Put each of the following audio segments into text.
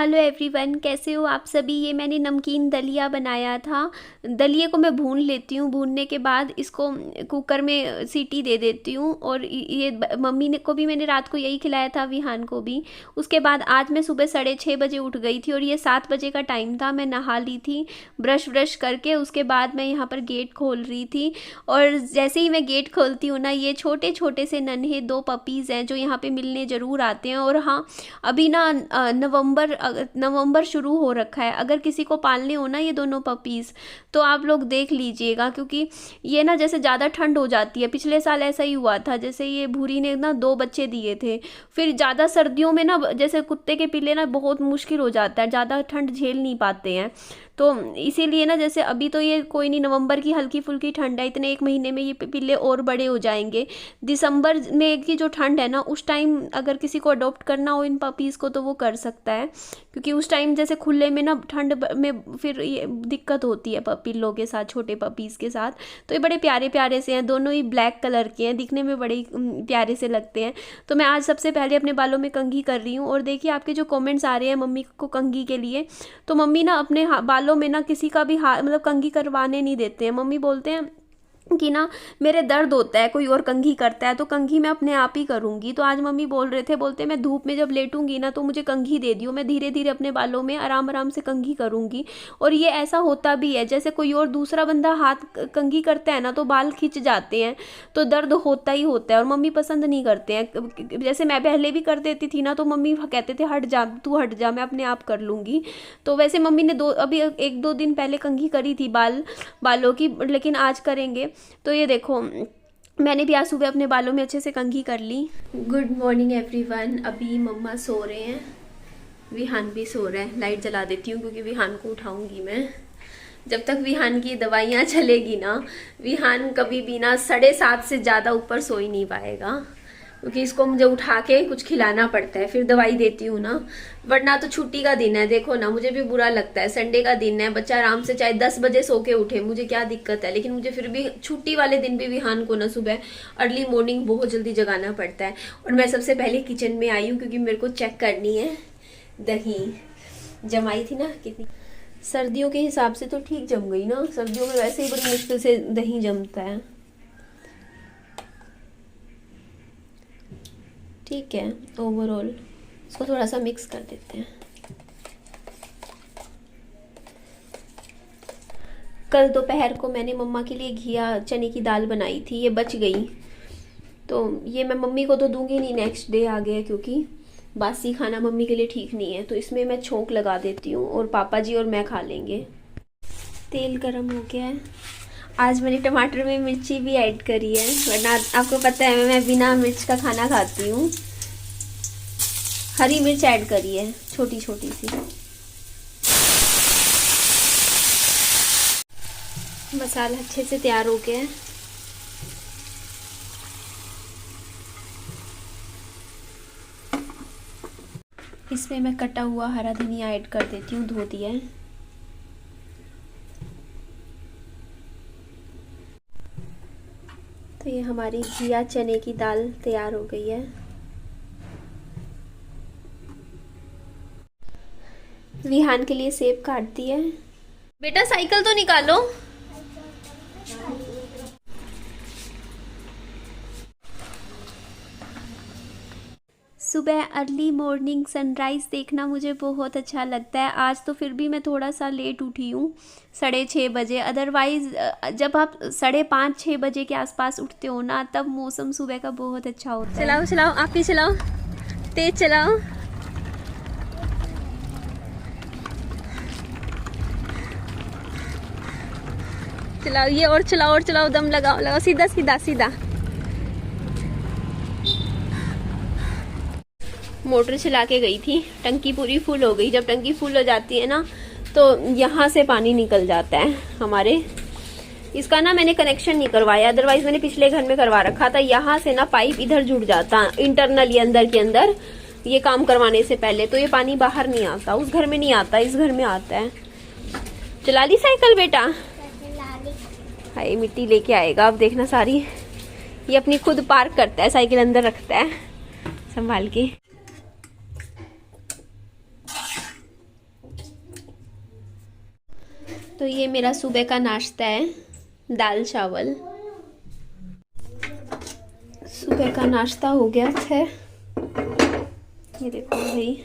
Hello everyone, कैसे हो आप सभी। ये मैंने नमकीन दलिया बनाया था। दलिए को मैं भून लेती हूँ। भूनने के बाद इसको कुकर में सीटी दे देती हूँ। और ये मम्मी ने को भी मैंने रात को यही खिलाया था, विहान को भी। उसके बाद आज मैं सुबह 6:30 बजे उठ गई थी और ये 7 बजे का टाइम था। मैं नहा ली थी ब्रश करके। उसके बाद मैं यहाँ पर गेट खोल रही थी और जैसे ही मैं गेट खोलती हूँ ना, ये छोटे छोटे से नन्हे 2 पपीज़ हैं जो यहाँ पे मिलने ज़रूर आते हैं। और हाँ, अभी ना नवंबर शुरू हो रखा है। अगर किसी को पालने हो ना ये दोनों पपीज़, तो आप लोग देख लीजिएगा, क्योंकि ये ना जैसे ज़्यादा ठंड हो जाती है। पिछले साल ऐसा ही हुआ था, जैसे ये भूरी ने ना 2 बच्चे दिए थे। फिर ज़्यादा सर्दियों में ना जैसे कुत्ते के पिल्ले ना बहुत मुश्किल हो जाता है, ज़्यादा ठंड झेल नहीं पाते हैं। तो इसीलिए ना जैसे अभी तो ये कोई नहीं, नवंबर की हल्की फुल्की ठंड है, इतने 1 महीने में ये पिल्ले और बड़े हो जाएंगे। दिसंबर में की जो ठंड है ना, उस टाइम अगर किसी को अडॉप्ट करना हो इन पपीज़ को तो वो कर सकता है, क्योंकि उस टाइम जैसे खुले में ना ठंड में फिर ये दिक्कत होती है पिल्लों के साथ, छोटे पपीज़ के साथ। तो ये बड़े प्यारे प्यारे से हैं, दोनों ही ब्लैक कलर के हैं, दिखने में बड़े प्यारे से लगते हैं। तो मैं आज सबसे पहले अपने बालों में कंघी कर रही हूँ। और देखिए आपके जो कमेंट्स आ रहे हैं मम्मी को कंघी के लिए, तो मम्मी ना अपने बालों में ना किसी का भी हाथ मतलब कंघी करवाने नहीं देते हैं। मम्मी बोलते हैं कि ना मेरे दर्द होता है, कोई और कंघी करता है तो कंघी मैं अपने आप ही करूँगी। तो आज मम्मी बोल रहे थे, बोलते मैं धूप में जब लेटूंगी ना तो मुझे कंघी दे दियो, मैं धीरे धीरे अपने बालों में आराम आराम से कंघी करूँगी। और ये ऐसा होता भी है, जैसे कोई और दूसरा बंदा हाथ कंघी करता है ना तो बाल खिंच जाते हैं, तो दर्द होता ही होता है। और मम्मी पसंद नहीं करते हैं। जैसे मैं पहले भी कर देती थी ना, तो मम्मी कहते थे हट जा, तू हट जा, मैं अपने आप कर लूँगी। तो वैसे मम्मी ने अभी 1-2 दिन पहले कंघी करी थी बालों की, लेकिन आज करेंगे। तो ये देखो, मैंने भी आज सुबह अपने बालों में अच्छे से कंघी कर ली। Good morning everyone. अभी मम्मा सो रहे हैं, विहान भी सो रहा है। लाइट जला देती हूँ क्योंकि विहान को उठाऊंगी मैं। जब तक विहान की दवाइयाँ चलेगी ना, विहान कभी भी ना 7:30 से ज़्यादा ऊपर सो ही नहीं पाएगा, क्योंकि इसको मुझे उठा के कुछ खिलाना पड़ता है, फिर दवाई देती हूँ ना। वरना तो छुट्टी का दिन है, देखो ना, मुझे भी बुरा लगता है। संडे का दिन है, बच्चा आराम से चाहे 10 बजे सो के उठे, मुझे क्या दिक्कत है। लेकिन मुझे फिर भी छुट्टी वाले दिन भी विहान को ना सुबह अर्ली मॉर्निंग बहुत जल्दी जगाना पड़ता है। और मैं सबसे पहले किचन में आई हूँ क्योंकि मेरे को चेक करनी है दही जमाई थी ना कितनी। सर्दियों के हिसाब से तो ठीक जम गई ना, सर्दियों में वैसे ही बड़ी मुश्किल से दही जमता है। ठीक है, ओवरऑल इसको थोड़ा सा मिक्स कर देते हैं। कल दोपहर को मैंने मम्मा के लिए घिया चने की दाल बनाई थी, ये बच गई। तो ये मैं मम्मी को तो दूंगी नहीं, नेक्स्ट डे आ गया, क्योंकि बासी खाना मम्मी के लिए ठीक नहीं है। तो इसमें मैं छोंक लगा देती हूँ और पापा जी और मैं खा लेंगे। तेल गरम हो गया है। आज मैंने टमाटर में मिर्ची भी ऐड करी है, वरना आपको पता है मैं बिना मिर्च का खाना खाती हूँ। हरी मिर्च ऐड करी है, छोटी छोटी सी। मसाला अच्छे से तैयार हो गया है। इसमें मैं कटा हुआ हरा धनिया ऐड कर देती हूँ, धो दिया है। तो ये हमारी घिया चने की दाल तैयार हो गई है। विहान के लिए सेब काट दिया है। बेटा साइकिल तो निकालो। सुबह अर्ली मॉर्निंग सनराइज़ देखना मुझे बहुत अच्छा लगता है। आज तो फिर भी मैं थोड़ा सा लेट उठी हूँ, 6:30 बजे। अदरवाइज़ जब आप 5:30-6 बजे के आसपास उठते हो ना, तब मौसम सुबह का बहुत अच्छा होता है। चलाओ चलाओ, आप ही चलाओ, तेज चलाओ। चलाओ, ये और चलाओ और चलाओ, दम लगाओ लगाओ, सीधा सीधा सीधा। मोटर चला के गई थी, टंकी पूरी फुल हो गई। जब टंकी फुल हो जाती है ना, तो यहाँ से पानी निकल जाता है हमारे। इसका ना मैंने कनेक्शन नहीं करवाया, अदरवाइज मैंने पिछले घर में करवा रखा था। यहाँ से ना पाइप इधर जुड़ जाता इंटरनली अंदर के अंदर, ये काम करवाने से पहले। तो ये पानी बाहर नहीं आता, उस घर में नहीं आता, इस घर में आता है। चला ली साइकिल बेटा? हाय, मिट्टी लेके आएगा अब देखना सारी। ये अपनी खुद पार्क करता है, साइकिल अंदर रखता है संभाल के। तो ये मेरा सुबह का नाश्ता है, दाल चावल। सुबह का नाश्ता हो गया है। ये देखो भाई,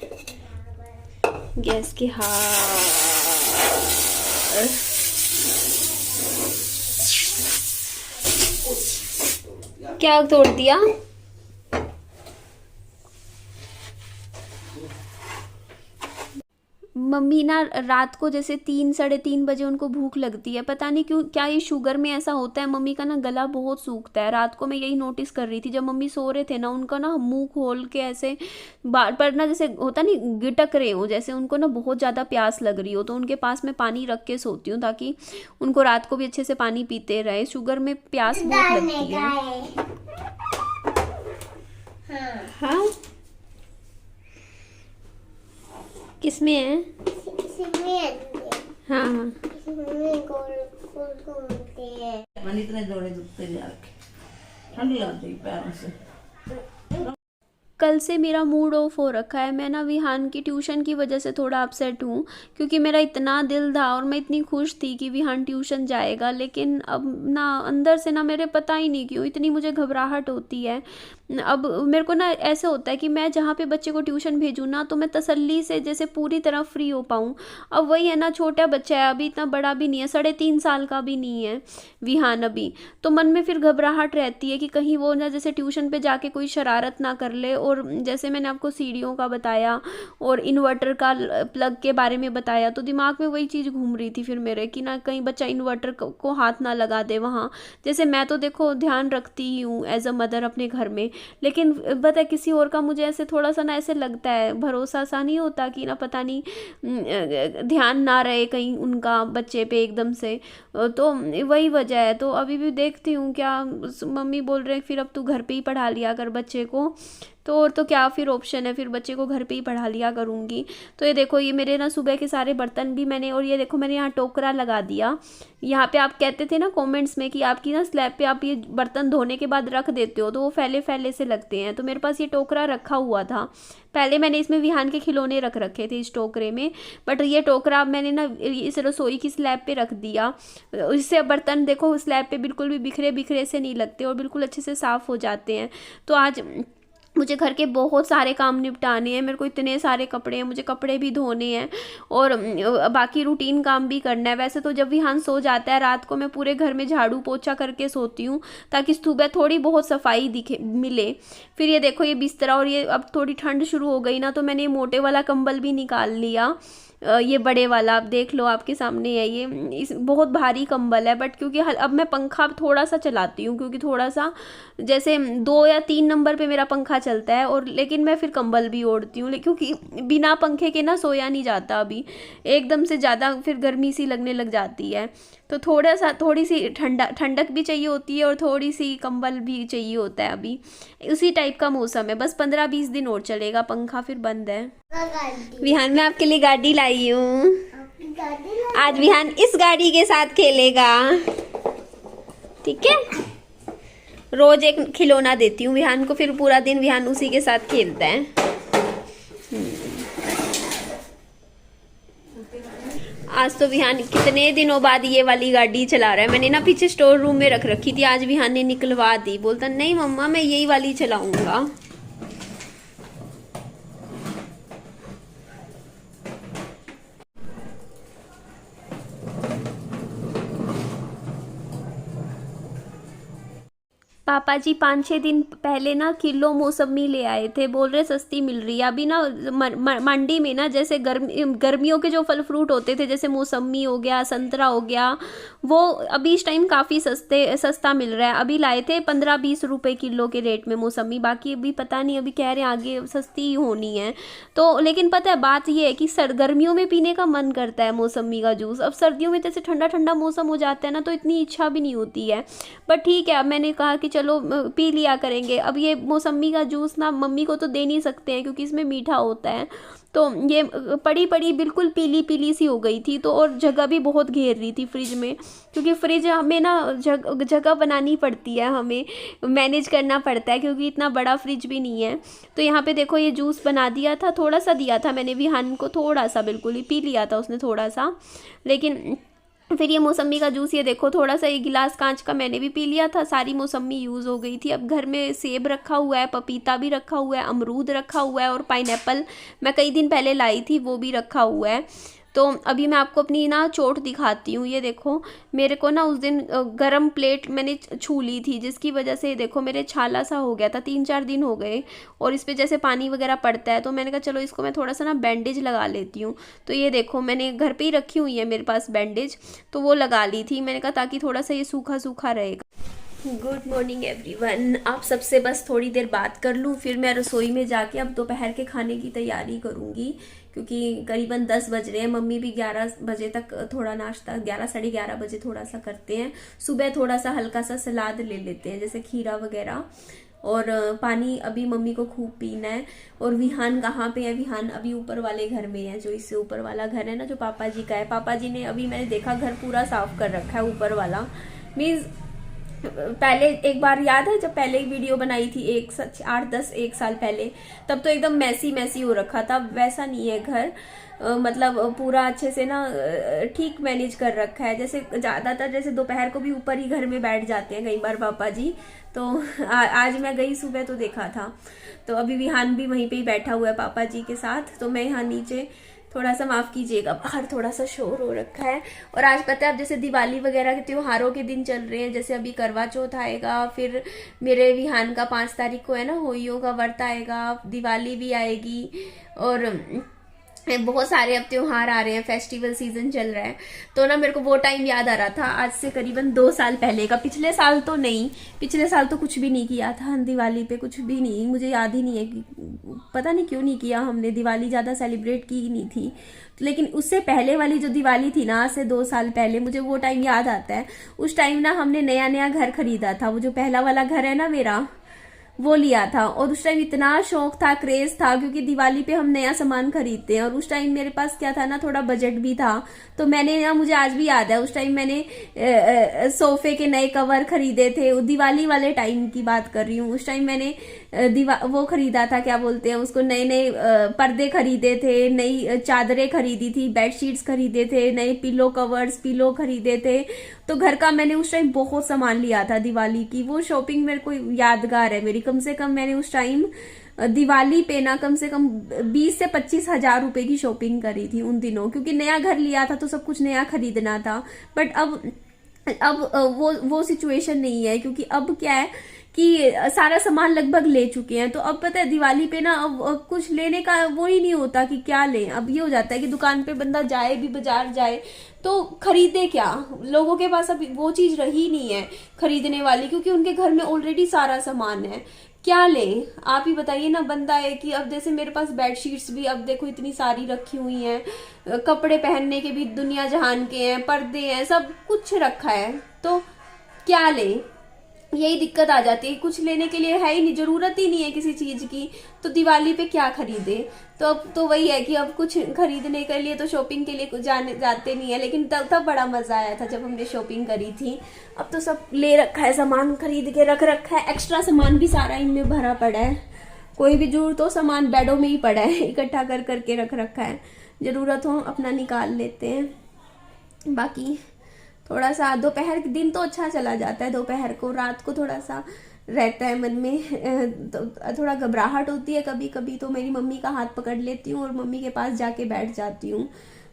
गैस के क्या तोड़ दिया? मम्मी ना रात को जैसे 3 साढ़े 3 बजे उनको भूख लगती है, पता नहीं क्यों, क्या ये शुगर में ऐसा होता है। मम्मी का ना गला बहुत सूखता है। रात को मैं यही नोटिस कर रही थी, जब मम्मी सो रहे थे ना, उनका ना मुंह खोल के ऐसे बार बार ना, जैसे होता नहीं गिटक रहे हो, जैसे उनको ना बहुत ज़्यादा प्यास लग रही हो। तो उनके पास में पानी रख के सोती हूँ, ताकि उनको रात को भी अच्छे से पानी पीते रहे। शुगर में प्यास बहुत लगती है। हाँ, किसमें है? हाँ हाँ, इतने जोड़े दुखते जा रखे, ठंड लग गई पैरों से। कल से मेरा मूड ऑफ हो रखा है। मैं ना विहान की ट्यूशन की वजह से थोड़ा अपसेट हूँ, क्योंकि मेरा इतना दिल था और मैं इतनी खुश थी कि विहान ट्यूशन जाएगा। लेकिन अब ना अंदर से ना मेरे पता ही नहीं क्यों इतनी मुझे घबराहट होती है। अब मेरे को ना ऐसे होता है कि मैं जहाँ पे बच्चे को ट्यूशन भेजूँ ना, तो मैं तसल्ली से जैसे पूरी तरह फ्री हो पाऊँ। अब वही है ना, छोटा बच्चा है, अभी इतना बड़ा भी नहीं है, 3.5 साल का भी नहीं है विहान अभी। तो मन में फिर घबराहट रहती है कि कहीं वो ना जैसे ट्यूशन पे जाके कोई शरारत ना कर ले। और जैसे मैंने आपको सीढ़ियों का बताया और इन्वर्टर का प्लग के बारे में बताया, तो दिमाग में वही चीज़ घूम रही थी फिर मेरे, कि ना कहीं बच्चा इन्वर्टर को हाथ ना लगा दे वहाँ। जैसे मैं तो देखो ध्यान रखती ही हूँ एज अ मदर अपने घर में, लेकिन पता है किसी और का मुझे ऐसे थोड़ा सा ना ऐसे लगता है, भरोसा सा नहीं होता कि ना पता नहीं ध्यान ना रहे कहीं उनका बच्चे पे एकदम से। तो वही वजह है। तो अभी भी देखती हूँ क्या, मम्मी बोल रहे हैं फिर अब तू घर पे ही पढ़ा लिया कर बच्चे को। तो और तो क्या फिर ऑप्शन है, फिर बच्चे को घर पे ही पढ़ा लिया करूँगी। तो ये देखो, ये मेरे ना सुबह के सारे बर्तन भी मैंने, और ये देखो मैंने यहाँ टोकरा लगा दिया। यहाँ पे आप कहते थे ना कमेंट्स में कि आपकी ना स्लैब पे आप ये बर्तन धोने के बाद रख देते हो तो वो फैले फैले से लगते हैं। तो मेरे पास ये टोकरा रखा हुआ था पहले, मैंने इसमें विहान के खिलौने रख रखे थे इस टोकरे में। बट ये टोकरा अब मैंने ना इस रसोई की स्लैब पे रख दिया। इससे बर्तन देखो स्लैब पे बिल्कुल भी बिखरे बिखरे से नहीं लगते और बिल्कुल अच्छे से साफ़ हो जाते हैं। तो आज मुझे घर के बहुत सारे काम निपटाने हैं। मेरे को इतने सारे कपड़े हैं, मुझे कपड़े भी धोने हैं और बाकी रूटीन काम भी करना है। वैसे तो जब विहान सो जाता है रात को, मैं पूरे घर में झाड़ू पोछा करके सोती हूँ, ताकि सुबह थोड़ी बहुत सफाई दिखे मिले। फिर ये देखो, ये बिस्तरा, और ये अब थोड़ी ठंड शुरू हो गई ना, तो मैंने ये मोटे वाला कंबल भी निकाल लिया। ये बड़े वाला आप देख लो, आपके सामने है ये। इस बहुत भारी कंबल है, बट क्योंकि अब मैं पंखा थोड़ा सा चलाती हूँ, क्योंकि थोड़ा सा जैसे 2 या 3 नंबर पे मेरा पंखा चलता है, और लेकिन मैं फिर कंबल भी ओढ़ती हूँ, क्योंकि बिना पंखे के ना सोया नहीं जाता अभी, एकदम से ज़्यादा फिर गर्मी सी लगने लग जाती है। तो थोड़ी सी ठंडक भी चाहिए होती है और थोड़ी सी कंबल भी चाहिए होता है। अभी उसी टाइप का मौसम है, बस 15-20 दिन और चलेगा पंखा, फिर बंद है। विहान, मैं आपके लिए गाड़ी लाई हूँ। आज विहान इस गाड़ी के साथ खेलेगा, ठीक है? रोज एक खिलौना देती हूँ विहान को, फिर पूरा दिन विहान उसी के साथ खेलता है। आज तो विहान कितने दिनों बाद ये वाली गाड़ी चला रहा है। मैंने ना पीछे स्टोर रूम में रख रखी थी, आज विहान ने निकलवा दी। बोलता नहीं मम्मा मैं यही वाली चलाऊंगा। पापा जी 5-6 दिन पहले ना किलो मौसमी ले आए थे, बोल रहे सस्ती मिल रही है अभी ना मंडी में ना। जैसे गर्मियों के जो फल फ्रूट होते थे, जैसे मौसमी हो गया, संतरा हो गया, वो अभी इस टाइम काफ़ी सस्ता मिल रहा है। अभी लाए थे 15-20 रुपए किलो के रेट में मौसमी, बाकी अभी पता नहीं, अभी कह रहे हैं आगे सस्ती ही होनी है। तो लेकिन पता है बात ये है कि गर्मियों में पीने का मन करता है मौसमी का जूस। अब सर्दियों में जैसे ठंडा ठंडा मौसम हो जाता है ना, तो इतनी इच्छा भी नहीं होती है। बट ठीक है, अब मैंने कहा कि चलो पी लिया करेंगे। अब ये मौसमी का जूस ना मम्मी को तो दे नहीं सकते हैं, क्योंकि इसमें मीठा होता है। तो ये पड़ी पड़ी बिल्कुल पीली पीली सी हो गई थी। तो और जगह भी बहुत घेर रही थी फ्रिज में, क्योंकि फ्रिज हमें ना जगह बनानी पड़ती है, हमें मैनेज करना पड़ता है, क्योंकि इतना बड़ा फ्रिज भी नहीं है। तो यहाँ पे देखो ये जूस बना दिया था, थोड़ा सा दिया था मैंने विहान को, थोड़ा सा, बिल्कुल ही पी लिया था उसने थोड़ा सा। लेकिन फिर ये मौसम्मी का जूस, ये देखो थोड़ा सा एक गिलास कांच का मैंने भी पी लिया था, सारी मौसम्मी यूज़ हो गई थी। अब घर में सेब रखा हुआ है, पपीता भी रखा हुआ है, अमरूद रखा हुआ है और पाइनएप्पल मैं कई दिन पहले लाई थी, वो भी रखा हुआ है। तो अभी मैं आपको अपनी ना चोट दिखाती हूँ। ये देखो मेरे को ना उस दिन गरम प्लेट मैंने छू ली थी, जिसकी वजह से देखो मेरे छाला सा हो गया था, 3-4 दिन हो गए और इस पे जैसे पानी वगैरह पड़ता है, तो मैंने कहा चलो इसको मैं थोड़ा सा ना बैंडेज लगा लेती हूँ। तो ये देखो मैंने घर पे ही रखी हुई है मेरे पास बैंडेज, तो वो लगा ली थी मैंने कहा, ताकि थोड़ा सा ये सूखा सूखा रहेगा। Good morning everyone. आप सबसे बस थोड़ी देर बात कर लूँ, फिर मैं रसोई में जाके अब दोपहर के खाने की तैयारी करूँगी, क्योंकि करीबन 10 बज रहे हैं। मम्मी भी 11 बजे तक थोड़ा नाश्ता, 11 साढ़े 11 बजे थोड़ा सा करते हैं। सुबह थोड़ा सा हल्का सा सलाद ले लेते हैं, जैसे खीरा वगैरह, और पानी अभी मम्मी को खूब पीना है। और विहान कहाँ पे है? विहान अभी ऊपर वाले घर में है, जो इससे ऊपर वाला घर है ना, जो पापा जी का है। पापा जी ने अभी मैंने देखा घर पूरा साफ कर रखा है ऊपर वाला। मीन्स पहले एक बार याद है जब पहले एक वीडियो बनाई थी 1 साल पहले, तब तो एकदम मैसी मैसी हो रखा था। वैसा नहीं है घर, मतलब पूरा अच्छे से ना ठीक मैनेज कर रखा है। जैसे ज्यादातर जैसे दोपहर को भी ऊपर ही घर में बैठ जाते हैं कई बार पापा जी, तो आज मैं गई सुबह तो देखा था। तो अभी विहान भी वहीं पे ही बैठा हुआ है पापा जी के साथ, तो मैं यहाँ नीचे थोड़ा सा माफ कीजिएगा, बाहर थोड़ा सा शोर हो रखा है। और आज पता है अब जैसे दिवाली वगैरह के त्योहारों के दिन चल रहे हैं, जैसे अभी करवा चौथ आएगा, फिर मेरे विहान का 5 तारीख को है ना होलियों का व्रत आएगा, दिवाली भी आएगी, और बहुत सारे अब त्योहार आ रहे हैं, फेस्टिवल सीजन चल रहा है। तो ना मेरे को वो टाइम याद आ रहा था आज से करीबन 2 साल पहले का। पिछले साल तो नहीं, पिछले साल तो कुछ भी नहीं किया था दिवाली पे, कुछ भी नहीं, मुझे याद ही नहीं है कि पता नहीं क्यों नहीं किया हमने, दिवाली ज्यादा सेलिब्रेट की ही नहीं थी। लेकिन उससे पहले वाली जो दिवाली थी ना, आज से 2 साल पहले, मुझे वो टाइम याद आता है। उस टाइम ना हमने नया नया घर खरीदा था, वो जो पहला वाला घर है ना मेरा, वो लिया था। और उस टाइम इतना शौक था, क्रेज था, क्योंकि दिवाली पे हम नया सामान खरीदते हैं। और उस टाइम मेरे पास क्या था ना, थोड़ा बजट भी था, तो मैंने ना, मुझे आज भी याद है, उस टाइम मैंने सोफे के नए कवर खरीदे थे। दिवाली वाले टाइम की बात कर रही हूँ। उस टाइम मैंने वो खरीदा था, क्या बोलते हैं उसको, नए नए पर्दे खरीदे थे, नई चादरें खरीदी थी, बेडशीट्स खरीदे थे, नए पिलो कवर्स, पिलो खरीदे थे। तो घर का मैंने उस टाइम बहुत सामान लिया था दिवाली की। वो शॉपिंग मेरे को यादगार है मेरी। कम से कम मैंने उस टाइम दिवाली पे ना कम से कम 20 से 25 हजार रुपए की शॉपिंग करी थी उन दिनों, क्योंकि नया घर लिया था तो सब कुछ नया खरीदना था। बट अब वो सिचुएशन नहीं है, क्योंकि अब क्या है कि सारा सामान लगभग ले चुके हैं। तो अब पता है दिवाली पे ना अब कुछ लेने का वो ही नहीं होता कि क्या लें। अब ये हो जाता है कि दुकान पे बंदा जाए भी, बाजार जाए तो खरीदे क्या, लोगों के पास अब वो चीज रही नहीं है खरीदने वाली, क्योंकि उनके घर में ऑलरेडी सारा सामान है। क्या लें आप ही बताइए ना। बंदा है कि अब जैसे मेरे पास बेडशीट्स भी अब देखो इतनी सारी रखी हुई हैं, कपड़े पहनने के भी दुनिया जहान के हैं, पर्दे हैं, सब कुछ रखा है, तो क्या लें, यही दिक्कत आ जाती है। कुछ लेने के लिए है ही नहीं, जरूरत ही नहीं है किसी चीज की, तो दिवाली पे क्या खरीदे। तो अब तो वही है कि अब कुछ खरीदने के लिए तो शॉपिंग के लिए जाते नहीं है, लेकिन तब बड़ा मजा आया था जब हमने शॉपिंग करी थी। अब तो सब ले रखा है, सामान खरीद के रख रखा है, एक्स्ट्रा सामान भी सारा इनमें भरा पड़ा है। कोई भी जरूरत हो सामान बेडों में ही पड़ा है, इकट्ठा कर करके रख रखा है, जरूरत हो अपना निकाल लेते हैं। बाकी थोड़ा सा दोपहर के दिन तो अच्छा चला जाता है, दोपहर को, रात को थोड़ा सा रहता है मन में, तो थोड़ा घबराहट होती है कभी कभी। तो मेरी मम्मी का हाथ पकड़ लेती हूँ और मम्मी के पास जाके बैठ जाती हूँ।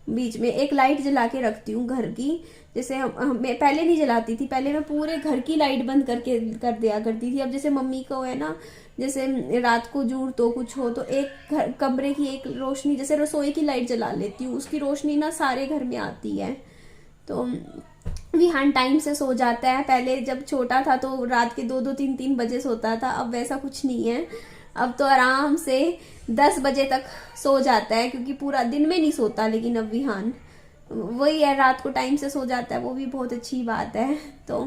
बीच में एक लाइट जला के रखती हूँ घर की, जैसे मैं पहले नहीं जलाती थी, पहले मैं पूरे घर की लाइट बंद करके कर दिया करती थी। अब जैसे मम्मी को है ना, जैसे रात को जरूरत हो कुछ हो तो एक घर कमरे की एक रोशनी, जैसे रसोई की लाइट जला लेती हूँ, उसकी रोशनी ना सारे घर में आती है। तो विहान टाइम से सो जाता है। पहले जब छोटा था तो रात के 2-2 3-3 बजे सोता था, अब वैसा कुछ नहीं है। अब तो आराम से 10 बजे तक सो जाता है, क्योंकि पूरा दिन में नहीं सोता। लेकिन अब विहान वही है, रात को टाइम से सो जाता है, वो भी बहुत अच्छी बात है। तो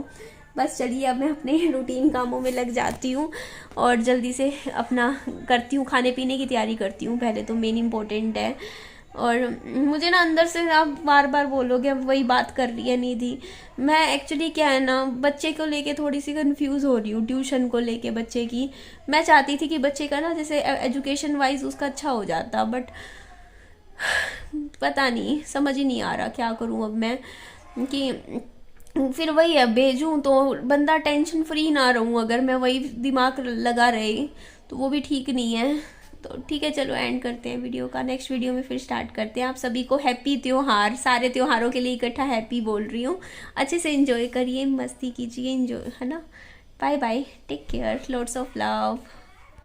बस चलिए अब मैं अपने रूटीन कामों में लग जाती हूँ और जल्दी से अपना करती हूँ, खाने पीने की तैयारी करती हूँ पहले, तो मेन इम्पोर्टेंट है। और मुझे ना अंदर से आप बार बार बोलोगे अब वही बात कर रही है निधि। मैं एक्चुअली क्या है ना, बच्चे को लेके थोड़ी सी कंफ्यूज हो रही हूँ, ट्यूशन को लेके बच्चे की। मैं चाहती थी कि बच्चे का ना जैसे एजुकेशन वाइज उसका अच्छा हो जाता, बट पता नहीं, समझ ही नहीं आ रहा क्या करूँ अब मैं। कि फिर वही है, भेजूँ तो बंदा टेंशन फ्री ना रहूँ, अगर मैं वही दिमाग लगा रही तो वो भी ठीक नहीं है। तो ठीक है, चलो एंड करते हैं वीडियो का, नेक्स्ट वीडियो में फिर स्टार्ट करते हैं। आप सभी को हैप्पी त्योहार, सारे त्योहारों के लिए इकट्ठा हैप्पी बोल रही हूँ। अच्छे से एंजॉय करिए, मस्ती कीजिए, एंजॉय, है ना। Bye bye, take care, lots of love.